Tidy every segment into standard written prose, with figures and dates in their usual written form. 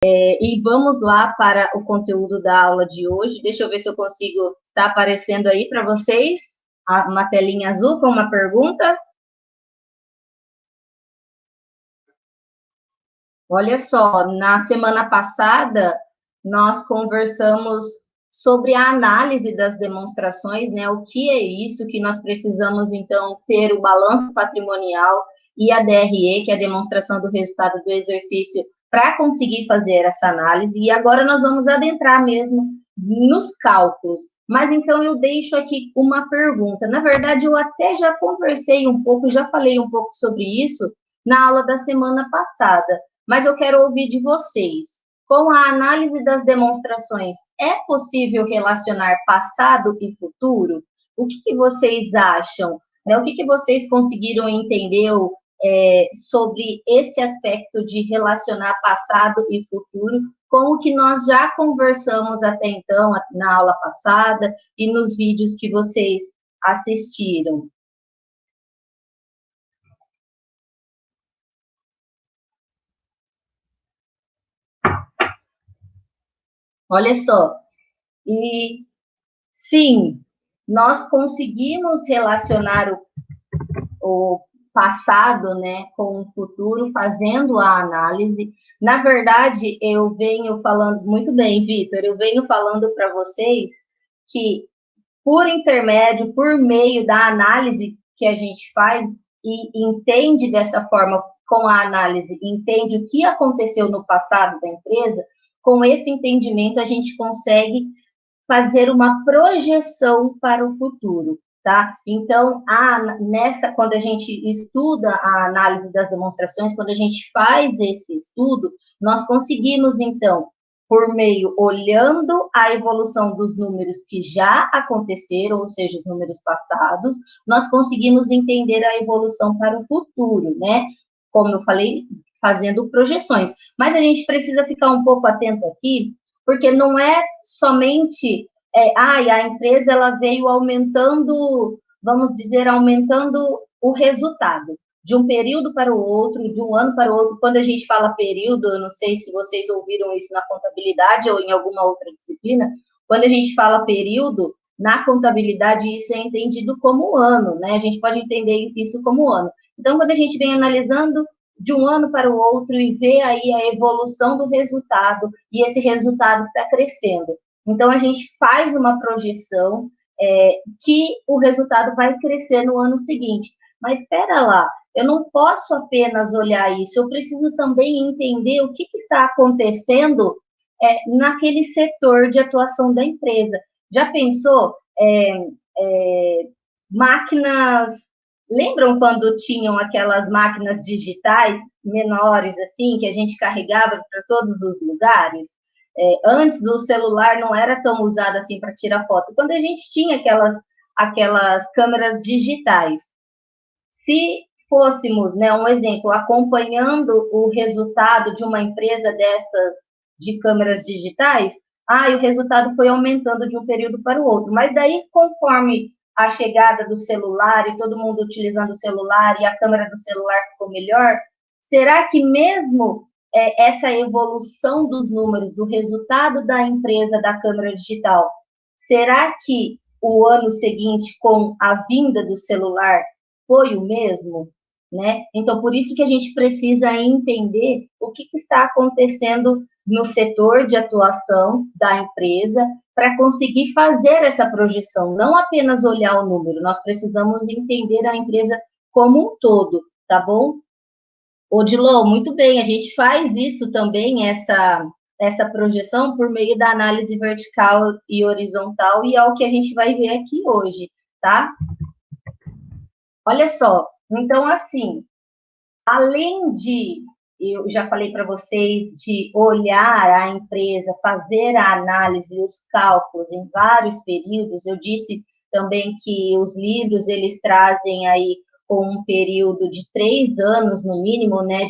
E vamos lá para o conteúdo da aula de hoje. Deixa eu ver se eu consigo estar aparecendo aí para vocês uma telinha azul com uma pergunta. Olha só, na semana passada nós conversamos sobre a análise das demonstrações, né? O que é isso que nós precisamos então ter o balanço patrimonial e a DRE, que é a demonstração do resultado do exercício, para conseguir fazer essa análise. E agora nós vamos adentrar mesmo nos cálculos. Mas então eu deixo aqui uma pergunta. Na verdade, eu até já conversei um pouco, já falei um pouco sobre isso na aula da semana passada, mas eu quero ouvir de vocês. Com a análise das demonstrações, é possível relacionar passado e futuro? O que vocês acham? O que vocês conseguiram entender sobre esse aspecto de relacionar passado e futuro com o que nós já conversamos até então, na aula passada e nos vídeos que vocês assistiram? Olha só, e sim, nós conseguimos relacionar o passado, né, com o futuro, fazendo a análise. Na verdade, eu venho falando, muito bem, Vitor, eu venho falando para vocês que, por intermédio, por meio da análise que a gente faz e entende dessa forma, com a análise, entende o que aconteceu no passado da empresa, com esse entendimento a gente consegue fazer uma projeção para o futuro, tá? Então, quando a gente estuda a análise das demonstrações, quando a gente faz esse estudo, nós conseguimos, então, por meio, olhando a evolução dos números que já aconteceram, ou seja, os números passados, nós conseguimos entender a evolução para o futuro, né? Como eu falei, fazendo projeções. Mas a gente precisa ficar um pouco atento aqui, porque não é somente a empresa ela veio aumentando, vamos dizer, aumentando o resultado de um período para o outro, de um ano para o outro. Quando a gente fala período, eu não sei se vocês ouviram isso na contabilidade ou em alguma outra disciplina, quando a gente fala período, na contabilidade isso é entendido como ano, né? A gente pode entender isso como ano. Então, quando a gente vem analisando de um ano para o outro e vê aí a evolução do resultado, e esse resultado está crescendo. Então, a gente faz uma projeção que o resultado vai crescer no ano seguinte. Mas espera lá, eu não posso apenas olhar isso, eu preciso também entender o que está acontecendo naquele setor de atuação da empresa. Já pensou? Máquinas. Lembram quando tinham aquelas máquinas digitais menores, assim, que a gente carregava para todos os lugares? Antes o celular não era tão usado assim para tirar foto. Quando a gente tinha aquelas câmeras digitais, se fôssemos, né, um exemplo, acompanhando o resultado de uma empresa dessas de câmeras digitais, o resultado foi aumentando de um período para o outro. Mas daí, conforme a chegada do celular e todo mundo utilizando o celular e a câmera do celular ficou melhor, será que mesmo essa evolução dos números, do resultado da empresa da câmera digital, será que o ano seguinte, com a vinda do celular, foi o mesmo? Né? Então, por isso que a gente precisa entender o que está acontecendo no setor de atuação da empresa para conseguir fazer essa projeção, não apenas olhar o número, nós precisamos entender a empresa como um todo, tá bom? Odilon, muito bem, a gente faz isso também, essa projeção, por meio da análise vertical e horizontal, e é o que a gente vai ver aqui hoje, tá? Olha só, então, assim, além de, eu já falei para vocês, de olhar a empresa, fazer a análise, os cálculos em vários períodos, eu disse também que os livros, eles trazem aí com um período de 3 anos, no mínimo, né,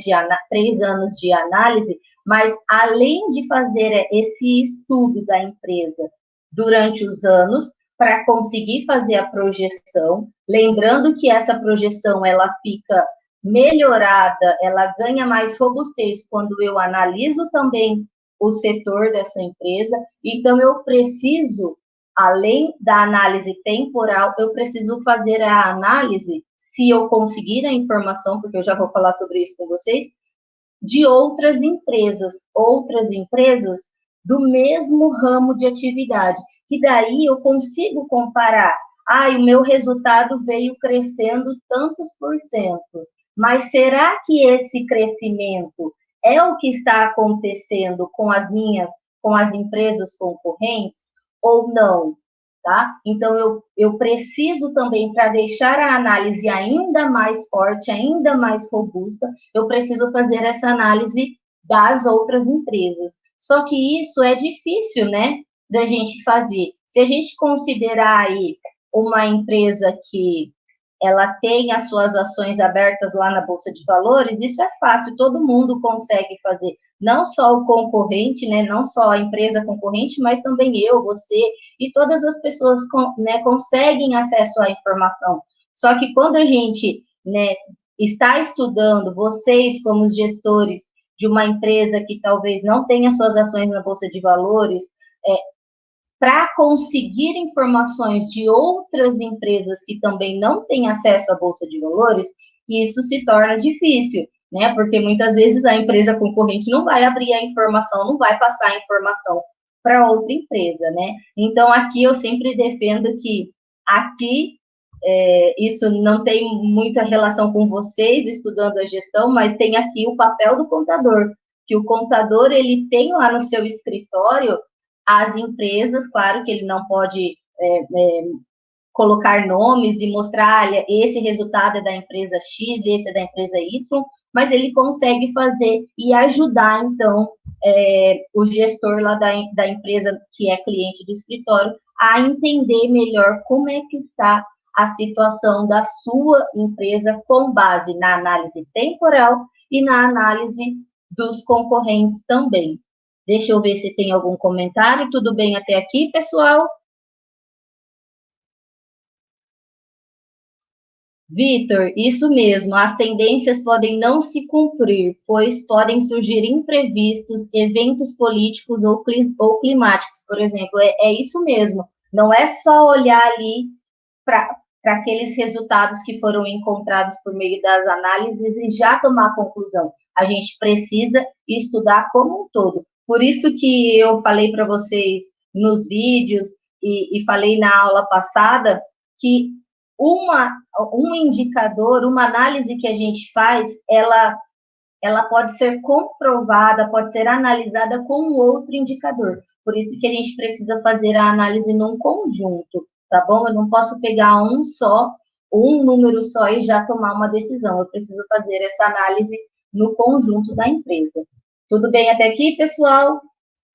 3 anos de análise, mas além de fazer esse estudo da empresa durante os anos, para conseguir fazer a projeção, lembrando que essa projeção, ela fica melhorada, ela ganha mais robustez quando eu analiso também o setor dessa empresa. Então, eu preciso, além da análise temporal, eu preciso fazer a análise, se eu conseguir a informação, porque eu já vou falar sobre isso com vocês, de outras empresas do mesmo ramo de atividade, que daí eu consigo comparar. O meu resultado veio crescendo tantos por cento, mas será que esse crescimento é o que está acontecendo com as empresas concorrentes ou não? Tá? Então, eu preciso também, para deixar a análise ainda mais forte, ainda mais robusta, eu preciso fazer essa análise das outras empresas. Só que isso é difícil, né, da gente fazer. Se a gente considerar aí uma empresa que ela tem as suas ações abertas lá na Bolsa de Valores, isso é fácil, todo mundo consegue fazer. Não só o concorrente, né, não só a empresa concorrente, mas também eu, você e todas as pessoas, né, conseguem acesso à informação. Só que quando a gente, né, está estudando, vocês como os gestores de uma empresa que talvez não tenha suas ações na Bolsa de Valores, para conseguir informações de outras empresas que também não têm acesso à Bolsa de Valores, isso se torna difícil, né? Porque muitas vezes a empresa concorrente não vai abrir a informação, não vai passar a informação para outra empresa, né? Então, aqui eu sempre defendo que aqui isso não tem muita relação com vocês estudando a gestão, mas tem aqui o papel do contador, que o contador ele tem lá no seu escritório as empresas, claro que ele não pode colocar nomes e mostrar, olha, esse resultado é da empresa X, esse é da empresa Y, mas ele consegue fazer e ajudar, então, o gestor lá da empresa que é cliente do escritório a entender melhor como é que está a situação da sua empresa com base na análise temporal e na análise dos concorrentes também. Deixa eu ver se tem algum comentário. Tudo bem até aqui, pessoal? Vitor, isso mesmo. As tendências podem não se cumprir, pois podem surgir imprevistos, eventos políticos ou climáticos, por exemplo. É isso mesmo. Não é só olhar ali para aqueles resultados que foram encontrados por meio das análises e já tomar conclusão. A gente precisa estudar como um todo. Por isso que eu falei para vocês nos vídeos e falei na aula passada que um indicador, uma análise que a gente faz, ela pode ser comprovada, pode ser analisada com um outro indicador. Por isso que a gente precisa fazer a análise num conjunto, tá bom? Eu não posso pegar um número só e já tomar uma decisão. Eu preciso fazer essa análise no conjunto da empresa. Tudo bem até aqui, pessoal?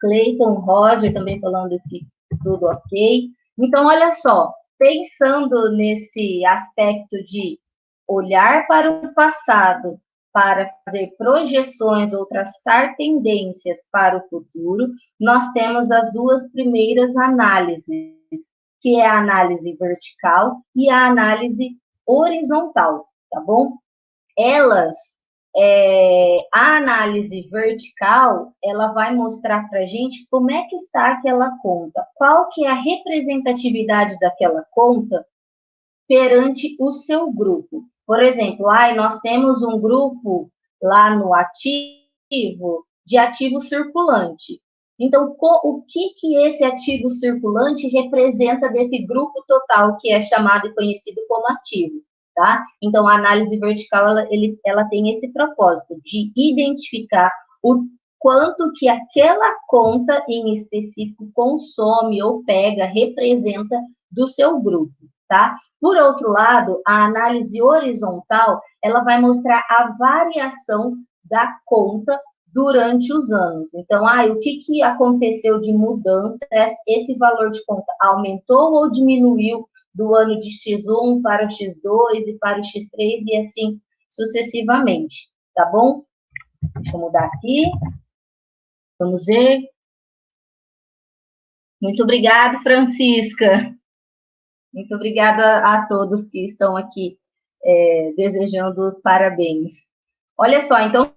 Cleiton, Roger também falando que tudo ok. Então, olha só, pensando nesse aspecto de olhar para o passado, para fazer projeções ou traçar tendências para o futuro, nós temos as duas primeiras análises, que é a análise vertical e a análise horizontal, tá bom? Elas, a análise vertical, ela vai mostrar para a gente como é que está aquela conta, qual que é a representatividade daquela conta perante o seu grupo. Por exemplo, nós temos um grupo lá no ativo de ativo circulante. Então, o que esse ativo circulante representa desse grupo total que é chamado e conhecido como ativo, tá? Então, a análise vertical, ela tem esse propósito de identificar o quanto que aquela conta em específico consome ou pega, representa do seu grupo, tá? Por outro lado, a análise horizontal, ela vai mostrar a variação da conta durante os anos. Então, o que aconteceu de mudança? Esse valor de conta aumentou ou diminuiu do ano de X1 para o X2 e para o X3 e assim sucessivamente, tá bom? Deixa eu mudar aqui. Vamos ver. Muito obrigada, Francisca. Muito obrigada a todos que estão aqui desejando os parabéns. Olha só, então,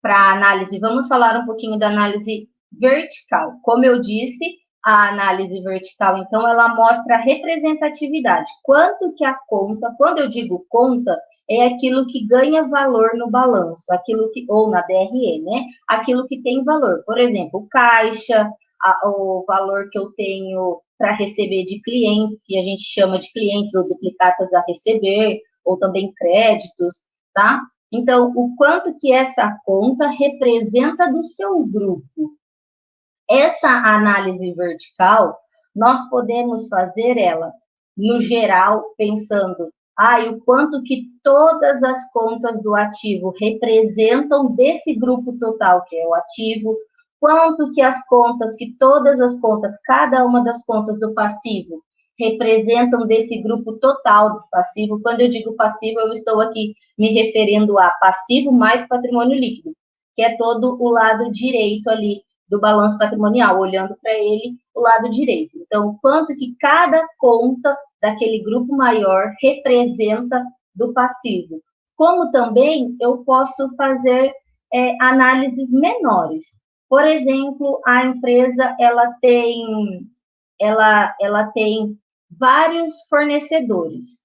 para análise, vamos falar um pouquinho da análise vertical. Como eu disse, a análise vertical, então, ela mostra a representatividade. Quanto que a conta, quando eu digo conta, é aquilo que ganha valor no balanço, aquilo que, ou na DRE, né? Aquilo que tem valor. Por exemplo, caixa, o valor que eu tenho para receber de clientes, que a gente chama de clientes ou duplicatas a receber, ou também créditos, tá? Então, o quanto que essa conta representa do seu grupo. Essa análise vertical, nós podemos fazer ela, no geral, pensando, o quanto que todas as contas do ativo representam desse grupo total, que é o ativo, quanto que as contas, que todas as contas, cada uma das contas do passivo, representam desse grupo total do passivo. Quando eu digo passivo, eu estou aqui me referindo a passivo mais patrimônio líquido, que é todo o lado direito ali do balanço patrimonial, olhando para ele o lado direito. Então, quanto que cada conta daquele grupo maior representa do passivo. Como também eu posso fazer análises menores. Por exemplo, a empresa ela tem vários fornecedores,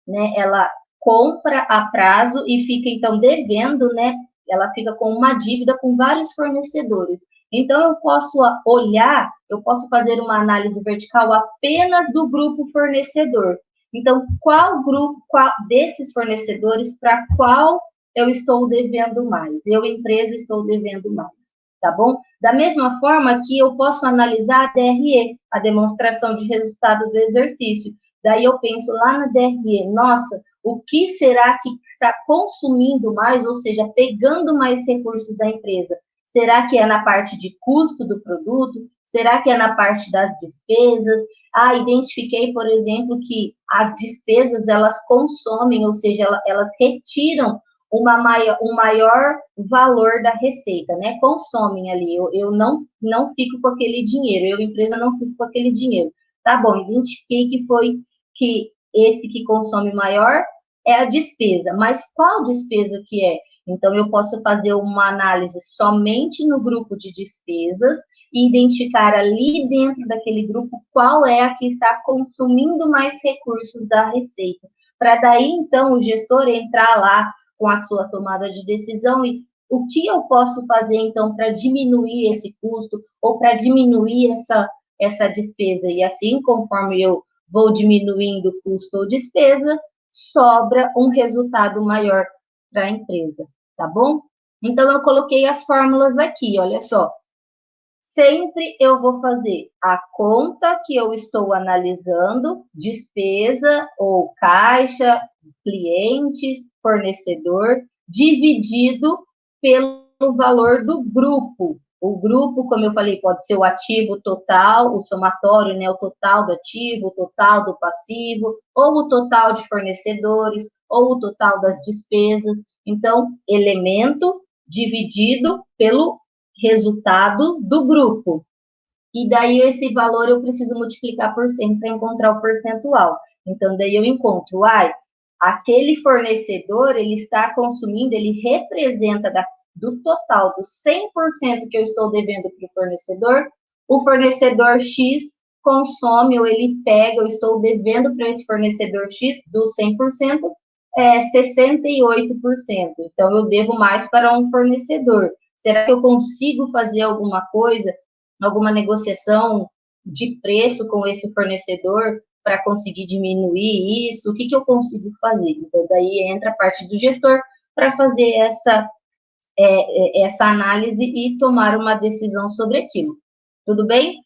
né? Ela compra a prazo e fica então devendo, né? Ela fica com uma dívida com vários fornecedores. Então eu posso olhar, eu posso fazer uma análise vertical apenas do grupo fornecedor. Então, qual grupo, qual desses fornecedores para qual eu estou devendo mais? Eu, empresa, estou devendo mais, tá bom? Da mesma forma que eu posso analisar a DRE, a demonstração de resultado do exercício. Daí eu penso lá na DRE, nossa, o que será que está consumindo mais, ou seja, pegando mais recursos da empresa? Será que é na parte de custo do produto? Será que é na parte das despesas? Identifiquei, por exemplo, que as despesas, elas consomem, ou seja, elas retiram um maior valor da receita, né? Consomem ali. Eu não fico com aquele dinheiro, eu, empresa, não fico com aquele dinheiro. Tá bom, identifiquei que esse que consome maior é a despesa, mas qual despesa que é? Então, eu posso fazer uma análise somente no grupo de despesas e identificar ali dentro daquele grupo qual é a que está consumindo mais recursos da receita. Para daí, então, o gestor entrar lá com a sua tomada de decisão e o que eu posso fazer, então, para diminuir esse custo ou para diminuir essa despesa. E assim, conforme eu vou diminuindo o custo ou despesa, sobra um resultado maior para a empresa, tá bom? Então, eu coloquei as fórmulas aqui, olha só. Sempre eu vou fazer a conta que eu estou analisando, despesa ou caixa, clientes, fornecedor, dividido pelo valor do grupo. O grupo, como eu falei, pode ser o ativo total, o somatório, né, o total do ativo, o total do passivo, ou o total de fornecedores, ou o total das despesas. Então, elemento dividido pelo resultado do grupo. E daí esse valor eu preciso multiplicar por 100 para encontrar o percentual. Então, daí eu encontro, aquele fornecedor, ele está consumindo, ele representa do total, dos 100% que eu estou devendo para o fornecedor X consome, ou ele pega, eu estou devendo para esse fornecedor X, dos 100%, 68%. Então, eu devo mais para um fornecedor. Será que eu consigo fazer alguma coisa, alguma negociação de preço com esse fornecedor para conseguir diminuir isso? O que eu consigo fazer? Então, daí entra a parte do gestor para fazer essa análise e tomar uma decisão sobre aquilo. Tudo bem?